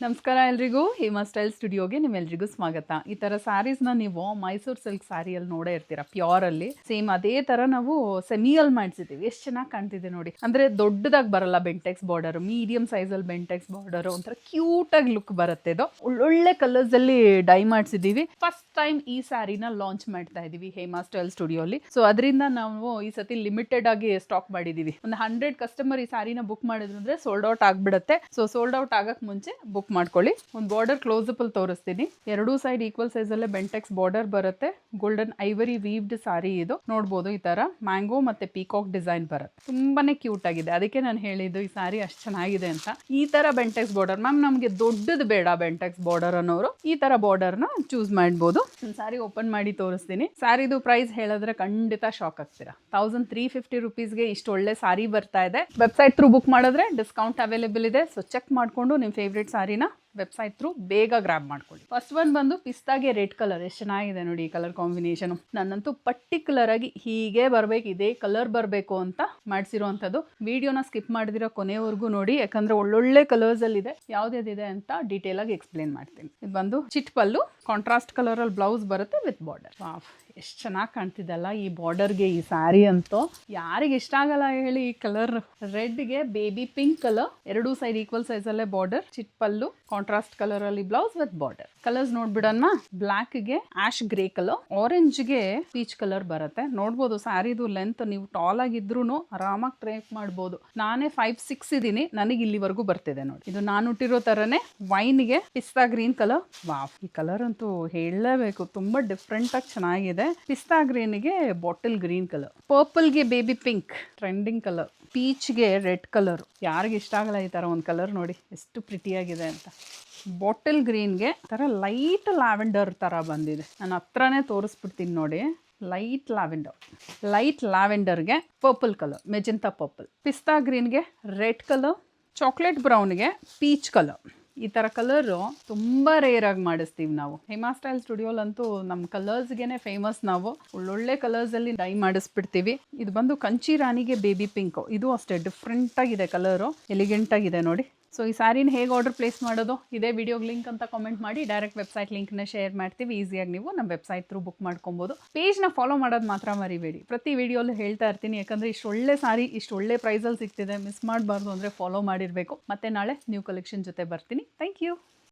ನಮಸ್ಕಾರ ಎಲ್ರಿಗೂ. ಹೇಮಾ ಸ್ಟೈಲ್ ಸ್ಟುಡಿಯೋಗೆ ನಿಮ್ಮೆಲ್ರಿಗೂ ಸ್ವಾಗತ. ಈ ಥರ ಸ್ಯಾರೀಸ್ನ ನೀವು ಮೈಸೂರು ಸಿಲ್ಕ್ ಸ್ಯಾರಿಯಲ್ಲಿ ನೋಡೇ ಇರ್ತೀರ, ಪ್ಯೂರಲ್ಲಿ. ಸೇಮ್ ಅದೇ ಥರ ನಾವು ಸೆಮಿಯಲ್ಲಿ ಮಾಡಿಸಿದ್ದೀವಿ. ಎಷ್ಟು ಚೆನ್ನಾಗಿ ಕಾಣ್ತಿದೆ ನೋಡಿ. ಅಂದರೆ ದೊಡ್ಡದಾಗಿ ಬರಲ್ಲ ಬೆಂಟೆಕ್ಸ್ ಬಾರ್ಡರ್, ಮೀಡಿಯಂ ಸೈಜಲ್ಲಿ ಬೆಂಟೆಕ್ಸ್ ಬಾರ್ಡರ್, ಒಂಥರ ಕ್ಯೂಟಾಗಿ ಲುಕ್ ಬರುತ್ತೆ. ಇದು ಒಳ್ಳೊಳ್ಳೆ ಕಲರ್ಸಲ್ಲಿ ಡೈ ಮಾಡಿಸಿದ್ದೀವಿ. ಫಸ್ಟ್ ಟೈಮ್ ಈ ಸ್ಯಾರಿನ ಲಾಂಚ್ ಮಾಡ್ತಾ ಇದ್ದೀವಿ ಹೇಮಾ ಸ್ಟೈಲ್ ಸ್ಟುಡಿಯೋಲಿ. ಸೊ ಅದರಿಂದ ನಾವು ಈ ಸತಿ ಲಿಮಿಟೆಡ್ ಆಗಿ ಸ್ಟಾಕ್ ಮಾಡಿದ್ದೀವಿ. ಒಂದು 100 ಕಸ್ಟಮರ್ ಈ ಸ್ಯಾರಿನ ಬುಕ್ ಮಾಡಿದ್ರು ಅಂದರೆ ಸೋಲ್ಡ್ ಔಟ್ ಆಗಿಬಿಡುತ್ತೆ. ಸೊ ಸೋಲ್ಡ್ ಔಟ್ ಆಗಕ್ಕೆ ಮುಂಚೆ ಬುಕ್ ಮಾಡ್ಕೊಳ್ಳಿ. ಒಂದು ಬಾರ್ಡರ್ ಕ್ಲೋಸಪ್ ಅಲ್ಲಿ ತೋರಿಸ್ತೀನಿ. ಎರಡೂ ಸೈಡ್ ಈಕ್ವಲ್ ಸೈಜ್ ಅಲ್ಲೇ ಬೆಂಟೆಕ್ಸ್ ಬಾರ್ಡರ್ ಬರುತ್ತೆ. ಗೋಲ್ಡನ್ ಐವರಿ ವೀವ್ಡ್ ಸಾರಿ ಇದು. ನೋಡ್ಬೋದು ಈ ತರ ಮ್ಯಾಂಗೋ ಮತ್ತೆ ಪೀಕಾಕ್ ಡಿಸೈನ್ ಬರುತ್ತೆ. ತುಂಬಾನೇ ಕ್ಯೂಟ್ ಆಗಿದೆ. ಅದಕ್ಕೆ ನಾನು ಹೇಳಿದ್ದು ಈ ಸಾರಿ ಅಷ್ಟು ಚೆನ್ನಾಗಿದೆ ಅಂತ. ಈ ತರ ಬೆಂಟೆಕ್ಸ್ ಬಾರ್ಡರ್, ಮ್ಯಾಮ್ ನಮಗೆ ದೊಡ್ಡದು ಬೇಡ ಬೆಂಟೆಕ್ಸ್ ಬಾರ್ಡರ್ ಅನ್ನೋರು ಈ ತರ ಬಾರ್ಡರ್ ನ ಚೂಸ್ ಮಾಡಬಹುದು. ಸಾರಿ ಓಪನ್ ಮಾಡಿ ತೋರಿಸ್ತೀನಿ. ಸ್ಯಾರಿದು ಪ್ರೈಸ್ ಹೇಳಿದ್ರೆ ಖಂಡಿತ ಶಾಕ್ ಆಗ್ತೀರಾ. 1350 ರುಪೀಸ್ಗೆ ಇಷ್ಟು ಒಳ್ಳೆ ಸಾರಿ ಬರ್ತಾ ಇದೆ. ವೆಬ್ಸೈಟ್ ಥ್ರೂ ಬುಕ್ ಮಾಡಿದ್ರೆ ಡಿಸ್ಕೌಂಟ್ ಅವೈಲೇಬಲ್ ಇದೆ. ಸೊ ಚೆಕ್ ಮಾಡ್ಕೊಂಡು ನಿಮ್ಮ ಫೇವ್ರೇಟ್ ಸಾರಿನ ವೆಬ್ಸೈಟ್ ಥ್ರೂ ಬೇಗ ಗ್ರಾಬ್ ಮಾಡ್ಕೊಳ್ಳಿ. ಫಸ್ಟ್ ಒನ್ ಬಂದು ಪಿಸ್ತಾಗೆ ರೆಡ್ ಕಲರ್. ಎಷ್ಟು ಚೆನ್ನಾಗಿದೆ ನೋಡಿ ಈ ಕಲರ್ ಕಾಂಬಿನೇಷನ್. ನನ್ನಂತೂ ಪರ್ಟಿಕ್ಯುಲರ್ ಆಗಿ ಹೀಗೆ ಬರ್ಬೇಕು, ಇದೇ ಕಲರ್ ಬರಬೇಕು ಅಂತ ಮಾಡಿಸಿರೋವಂಥದ್ದು. ವಿಡಿಯೋನ ಸ್ಕಿಪ್ ಮಾಡಿದಿರೋ ಕೊನೆವರೆಗೂ ನೋಡಿ, ಯಾಕಂದ್ರೆ ಒಳ್ಳೊಳ್ಳೆ ಕಲರ್ಸ್ ಅಲ್ಲಿ ಇದೆ. ಯಾವ್ದಿದೆ ಅಂತ ಡೀಟೇಲ್ ಆಗಿ ಎಕ್ಸ್ಪ್ಲೇನ್ ಮಾಡ್ತೀನಿ. ಇದು ಬಂದು ಚಿಟ್ ಪಲ್ಲು, ಕಾಂಟ್ರಾಸ್ಟ್ ಕಲರ್ ಅಲ್ಲಿ ಬ್ಲೌಸ್ ಬರುತ್ತೆ ವಿತ್ ಬಾರ್ಡರ್. ಎಷ್ಟು ಚೆನ್ನಾಗಿ ಕಾಣ್ತಿದ್ದಲ್ಲ ಈ ಬಾರ್ಡರ್ಗೆ ಈ ಸ್ಯಾರಿ ಅಂತೂ. ಯಾರಿಗೆ ಇಷ್ಟ ಆಗಲ್ಲ ಹೇಳಿ ಈ ಕಲರ್. ರೆಡ್ಗೆ ಬೇಬಿ ಪಿಂಕ್ ಕಲರ್, ಎರಡೂ ಸೈಡ್ ಈಕ್ವಲ್ ಸೈಜ್ ಅಲ್ಲೇ ಬಾರ್ಡರ್, ಚಿಟ್ ಪಲ್ಲು, ಕಾಂಟ್ರಾಸ್ಟ್ ಕಲರ್ ಅಲ್ಲಿ ಬ್ಲೌಸ್ ವಿತ್ ಬಾರ್ಡರ್. ಕಲರ್ಸ್ ನೋಡ್ಬಿಡೋಣ. ಬ್ಲಾಕ್ಗೆ ಆಶ್ ಗ್ರೇ ಕಲರ್, ಆರೆಂಜ್ಗೆ ಪೀಚ್ ಕಲರ್ ಬರುತ್ತೆ. ನೋಡ್ಬೋದು ಸ್ಯಾರಿದು ಲೆಂತ್ ನೀವು ಟಾಲ್ ಆಗಿದ್ರು ಆರಾಮಾಗಿ ಟ್ರೇಪ್ ಮಾಡ್ಬೋದು. ನಾನೇ 5'6" ಇದೀನಿ, ನನಗೆ ಇಲ್ಲಿವರೆಗೂ ಬರ್ತಿದೆ ನೋಡಿ. ಇದು ನಾನು ಹುಟ್ಟಿರೋ ತರನೇ ವೈನ್ಗೆ ಪಿಸ್ತಾ ಗ್ರೀನ್ ಕಲರ್. ವಾವ್, ಈ ಕಲರ್ ಅಂತೂ ಹೇಳಲೇಬೇಕು, ತುಂಬಾ ಡಿಫ್ರೆಂಟ್ ಆಗಿ ಚೆನ್ನಾಗಿದೆ. ಪಿಸ್ತಾ ಗ್ರೀನ್ಗೆ ಬಾಟಲ್ ಗ್ರೀನ್ ಕಲರ್, ಪರ್ಪಲ್ಗೆ ಬೇಬಿ ಪಿಂಕ್ ಟ್ರೆಂಡಿಂಗ್ ಕಲರ್, ಪೀಚ್ಗೆ ರೆಡ್ ಕಲರ್. ಯಾರಿಗೆ ಇಷ್ಟ ಆಗಲ್ಲ ಈ ಥರ ಒಂದು ಕಲರ್ ನೋಡಿ ಎಷ್ಟು ಪ್ರಿಟಿಯಾಗಿದೆ ಅಂತ. ಬಾಟಲ್ ಗ್ರೀನ್ಗೆ ಥರ ಲೈಟ್ ಲ್ಯಾವೆಂಡರ್ ಥರ ಬಂದಿದೆ. ನಾನು ಹತ್ರನೇ ತೋರಿಸ್ಬಿಡ್ತೀನಿ ನೋಡಿ. ಲೈಟ್ ಲ್ಯಾವೆಂಡರ್ಗೆ ಪರ್ಪಲ್ ಕಲರ್, ಮೆಜೆಂಟಾ ಪರ್ಪಲ್. ಪಿಸ್ತಾ ಗ್ರೀನ್ಗೆ ರೆಡ್ ಕಲರ್, ಚಾಕ್ಲೇಟ್ ಬ್ರೌನ್ಗೆ ಪೀಚ್ ಕಲರ್. ಈ ಥರ ಕಲರು ತುಂಬ ರೇರ್ ಆಗಿ ಮಾಡಿಸ್ತೀವಿ ನಾವು. ಹೇಮಾ ಸ್ಟೈಲ್ ಸ್ಟುಡಿಯೋಲಂತೂ ನಮ್ಮ ಕಲರ್ಸ್ಗೆ ಫೇಮಸ್. ನಾವು ಒಳ್ಳೊಳ್ಳೆ ಕಲರ್ಸಲ್ಲಿ ಡೈ ಮಾಡಿಸ್ಬಿಡ್ತೀವಿ. ಇದು ಬಂದು ಕಂಚಿ ರಾಣಿಗೆ ಬೇಬಿ ಪಿಂಕ್. ಇದು ಅಷ್ಟೇ ಡಿಫ್ರೆಂಟ್ ಆಗಿದೆ ಕಲರು, ಎಲಿಗೆಂಟ್ ಆಗಿದೆ ನೋಡಿ. ಸೊ ಈ ಸ್ಯಾರಿನ ಹೇಗೆ ಆರ್ಡರ್ ಪ್ಲೇಸ್ ಮಾಡೋದು, ಇದೇ ವಿಡಿಯೋಗೆ ಲಿಂಕ್ ಅಂತ ಕಾಮೆಂಟ್ ಮಾಡಿ. ಡೈರೆಕ್ಟ್ ವೆಬ್ಸೈಟ್ ಲಿಂಕ್ನ ಶೇರ್ ಮಾಡ್ತೀವಿ. ಈಸಿಯಾಗಿ ನೀವು ನಮ್ಮ ವೆಬ್ಸೈಟ್ ಥ್ರೂ ಬುಕ್ ಮಾಡ್ಕೊಬೋದು. ಪೇಜ್ನ ಫಾಲೋ ಮಾಡೋದು ಮಾತ್ರ ಮರಿಬೇಡಿ. ಪ್ರತಿ ವಿಡಿಯೋಲ್ಲೂ ಹೇಳ್ತಾ ಇರ್ತೀನಿ, ಯಾಕಂದರೆ ಇಷ್ಟು ಒಳ್ಳೆ ಸಾರಿ ಇಷ್ಟು ಒಳ್ಳೆ ಪ್ರೈಸಲ್ಲಿ ಸಿಗ್ತಿದೆ. ಮಿಸ್ ಮಾಡಬಾರ್ದು ಅಂದರೆ ಫಾಲೋ ಮಾಡಿರಬೇಕು. ಮತ್ತೆ ನಾಳೆ ನ್ಯೂ ಕಲೆಕ್ಷನ್ ಜೊತೆ ಬರ್ತೀನಿ. Thank you.